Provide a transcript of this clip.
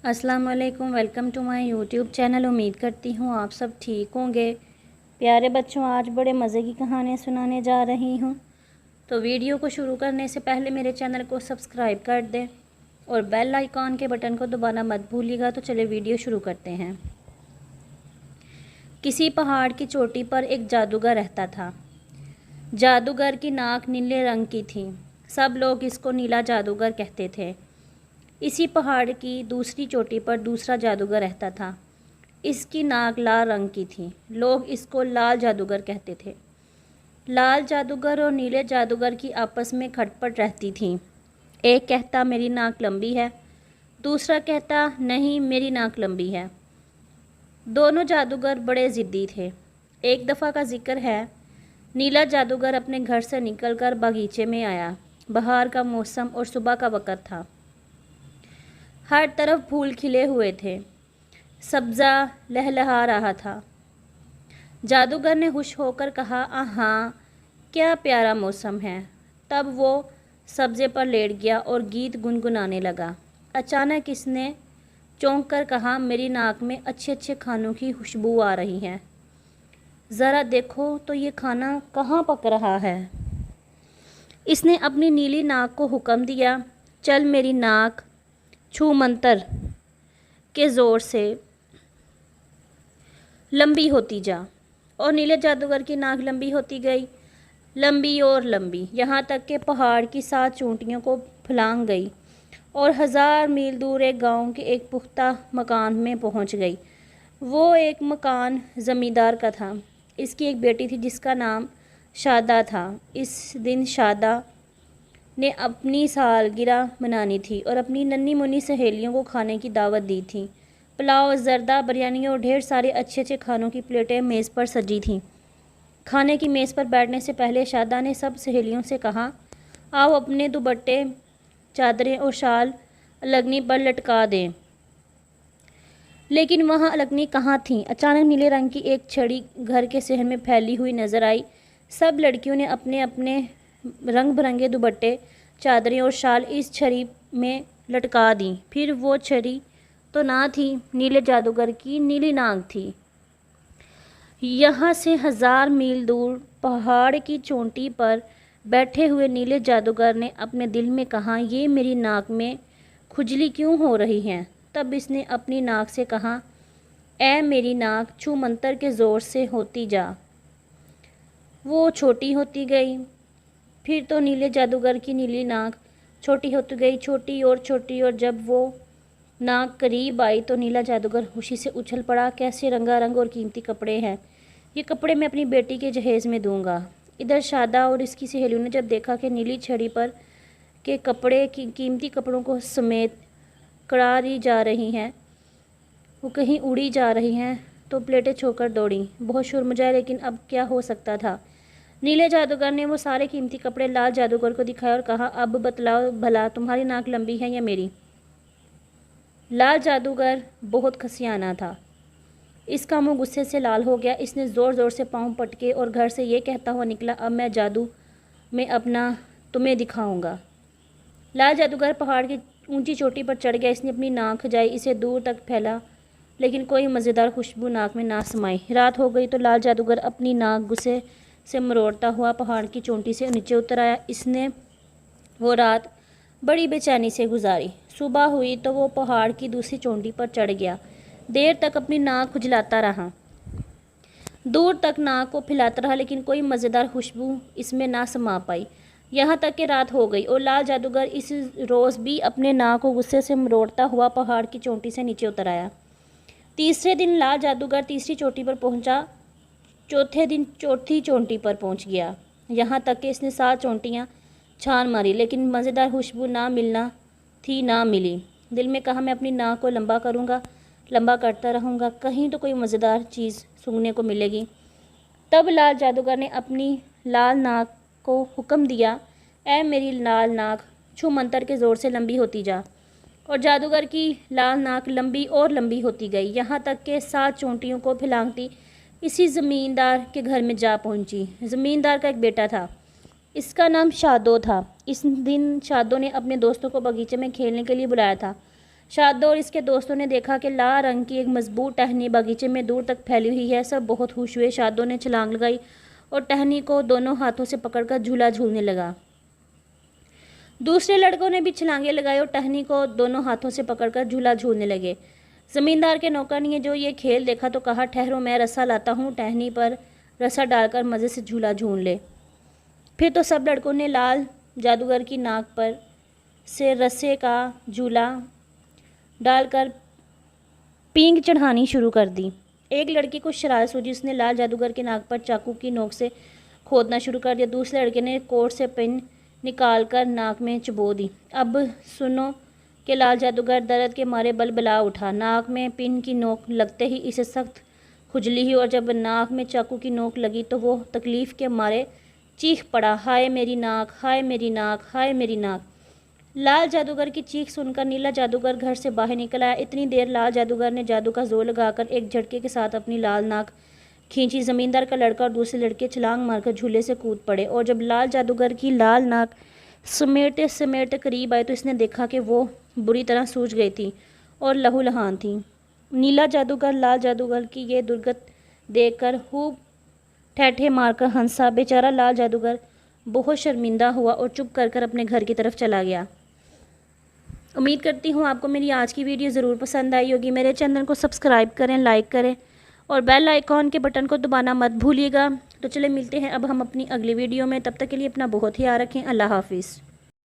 अस्सलाम वालेकुम। Welcome to my YouTube channel. उम्मीद करती हूँ आप सब ठीक होंगे। प्यारे बच्चों, आज बड़े मज़े की कहानियाँ सुनाने जा रही हूँ। तो वीडियो को शुरू करने से पहले मेरे चैनल को सब्सक्राइब कर दें और बेल आइकॉन के बटन को दबाना मत भूलिएगा। तो चलिए वीडियो शुरू करते हैं। किसी पहाड़ की चोटी पर एक जादूगर रहता था। जादूगर की नाक नीले रंग की थी। सब लोग इसको नीला जादूगर कहते थे। इसी पहाड़ की दूसरी चोटी पर दूसरा जादूगर रहता था। इसकी नाक लाल रंग की थी। लोग इसको लाल जादूगर कहते थे। लाल जादूगर और नीले जादूगर की आपस में खटपट रहती थी। एक कहता मेरी नाक लंबी है, दूसरा कहता नहीं मेरी नाक लंबी है। दोनों जादूगर बड़े ज़िद्दी थे। एक दफ़ा का जिक्र है, नीला जादूगर अपने घर से निकलकर बागीचे में आया। बहार का मौसम और सुबह का वक़्त था। हर तरफ फूल खिले हुए थे। सब्ज़ा लहलहा रहा था। जादूगर ने खुश होकर कहा, आहा क्या प्यारा मौसम है। तब वो सब्ज़े पर लेट गया और गीत गुनगुनाने लगा। अचानक इसने चौंक कर कहा, मेरी नाक में अच्छे अच्छे खानों की खुशबू आ रही है। ज़रा देखो तो ये खाना कहाँ पक रहा है। इसने अपनी नीली नाक को हुक्म दिया, चल मेरी नाक छू मंतर के ज़ोर से लंबी होती जा। और नीले जादूगर की नाक लंबी होती गई, लंबी और लंबी, यहाँ तक कि पहाड़ की 7 चोटियों को फलांग गई और 1000 मील दूर एक गांव के एक पुख्ता मकान में पहुंच गई। वो एक मकान ज़मींदार का था। इसकी एक बेटी थी जिसका नाम शादा था। इस दिन शादा ने अपनी सालगिरह मनानी थी और अपनी नन्ही मुन्नी सहेलियों को खाने की दावत दी थी। पुलाव, जर्दा, बिरयानी और ढेर सारे अच्छे अच्छे खानों की प्लेटें मेज़ पर सजी थीं। खाने की मेज़ पर बैठने से पहले शादा ने सब सहेलियों से कहा, आओ अपने दुपट्टे, चादरें और शाल अलगनी पर लटका दें। लेकिन वहाँ अलगनी कहाँ थी। अचानक नीले रंग की एक छड़ी घर के सहन में फैली हुई नजर आई। सब लड़कियों ने अपने अपने रंग बिरंगे दुपट्टे, चादरें और शाल इस छड़ी में लटका दी। फिर वो छड़ी तो ना थी, नीले जादूगर की नीली नाक थी। यहाँ से 1000 मील दूर पहाड़ की चोटी पर बैठे हुए नीले जादूगर ने अपने दिल में कहा, ये मेरी नाक में खुजली क्यों हो रही है। तब इसने अपनी नाक से कहा, ऐ मेरी नाक छू मंतर के ज़ोर से होती जा। वो छोटी होती गई। फिर तो नीले जादूगर की नीली नाक छोटी होती गई, छोटी और छोटी, और जब वो नाक करीब आई तो नीला जादूगर खुशी से उछल पड़ा। कैसे रंगारंग और कीमती कपड़े हैं, ये कपड़े मैं अपनी बेटी के जहेज़ में दूंगा। इधर शादा और इसकी सहेलियों ने जब देखा कि नीली छड़ी पर के कपड़े कीमती कपड़ों को समेत कड़ारी जा रही हैं, वो कहीं उड़ी जा रही हैं, तो प्लेटें छोड़कर दौड़ी। बहुत शोर मचाया, लेकिन अब क्या हो सकता था। नीले जादूगर ने वो सारे कीमती कपड़े लाल जादूगर को दिखाए और कहा, अब बतलाओ भला तुम्हारी नाक लंबी है या मेरी। लाल जादूगर बहुत खसियाना था। इसका मुंह गुस्से से लाल हो गया। इसने ज़ोर ज़ोर से पाँव पटके और घर से ये कहता हुआ निकला, अब मैं जादू में अपना तुम्हें दिखाऊंगा। लाल जादूगर पहाड़ की ऊंची चोटी पर चढ़ गया। इसने अपनी नाक खजाई, इसे दूर तक फैला, लेकिन कोई मज़ेदार खुशबू नाक में ना समाई। रात हो गई तो लाल जादूगर अपनी नाक गुस्से से मरोड़ता हुआ पहाड़ की चोटी से नीचे उतर आया। इसने वो रात बड़ी बेचैनी से गुजारी। सुबह हुई तो वो पहाड़ की दूसरी चोटी पर चढ़ गया। देर तक अपनी नाक खुजलाता रहा, दूर तक नाक को फैलाता रहा, लेकिन कोई मज़ेदार खुशबू इसमें ना समा पाई। यहाँ तक कि रात हो गई और लाल जादूगर इस रोज़ भी अपने नाक को गुस्से से मरोड़ता हुआ पहाड़ की चोटी से नीचे उतर आया। तीसरे दिन लाल जादूगर तीसरी चोटी पर पहुँचा। चौथे दिन चौथी चोटी पर पहुँच गया। यहाँ तक कि इसने 7 चोटियाँ छान मारी, लेकिन मज़ेदार खुशबू ना मिलना थी ना मिली। दिल में कहा, मैं अपनी नाक को लंबा करूँगा, लंबा करता रहूँगा, कहीं तो कोई मज़ेदार चीज़ सूंघने को मिलेगी। तब लाल जादूगर ने अपनी लाल नाक को हुक्म दिया, ऐ मेरी लाल नाक छू मंतर के ज़ोर से लंबी होती जा। और जादूगर की लाल नाक लंबी और लंबी होती गई, यहाँ तक कि 7 चोटियों को फैलाती इसी ज़मींदार के घर में जा पहुँची। ज़मींदार का एक बेटा था, इसका नाम शादो था। इस दिन शादो ने अपने दोस्तों को बगीचे में खेलने के लिए बुलाया था, शादो और इसके दोस्तों ने देखा कि लाल रंग की एक मजबूत टहनी बगीचे में दूर तक फैली हुई है। सब बहुत खुश हुए। शादो ने छलांग लगाई और टहनी को दोनों हाथों से पकड़कर झूला झूलने लगा। दूसरे लड़कों ने भी छलांगे लगाई और टहनी को दोनों हाथों से पकड़कर झूला झूलने लगे। जमींदार के नौकर ने जो ये खेल देखा तो कहा, ठहरो, मैं रस्सा लाता हूँ, टहनी पर रस्सा डालकर मज़े से झूला झूल ले। फिर तो सब लड़कों ने लाल जादूगर की नाक पर से रस्से का झूला डालकर पींग चढ़ानी शुरू कर दी। एक लड़की को शरारत सूझी, उसने लाल जादूगर के नाक पर चाकू की नोक से खोदना शुरू कर दिया। दूसरे लड़के ने कोट से पिन निकालकर नाक में चुभो दी। अब सुनो कि लाल जादूगर दर्द के मारे बलबला उठा। नाक में पिन की नोक लगते ही इसे सख्त खुजली हुई और जब नाक में चाकू की नोक लगी तो वो तकलीफ़ के मारे चीख पड़ा, हाय मेरी नाक, हाय मेरी नाक, हाय मेरी नाक। लाल जादूगर की चीख सुनकर नीला जादूगर घर से बाहर निकल आया। इतनी देर लाल जादूगर ने जादू का जोर लगाकर एक झटके के साथ अपनी लाल नाक खींची। ज़मींदार का लड़का और दूसरे लड़के छलांग मारकर झूले से कूद पड़े और जब लाल जादूगर की लाल नाक समेटे समेटे करीब आए तो इसने देखा कि वो बुरी तरह सूज गई थी और लहूलुहान थी। नीला जादूगर लाल जादूगर की ये दुर्गत देखकर खूब ठेठे मारकर हंसा। बेचारा लाल जादूगर बहुत शर्मिंदा हुआ और चुप कर अपने घर की तरफ चला गया। उम्मीद करती हूँ आपको मेरी आज की वीडियो ज़रूर पसंद आई होगी। मेरे चैनल को सब्सक्राइब करें, लाइक करें और बेल आइकॉन के बटन को दबाना मत भूलिएगा। तो चले मिलते हैं अब हम अपनी अगली वीडियो में। तब तक के लिए अपना बहुत ख्याल रखें। अल्लाह हाफिज़।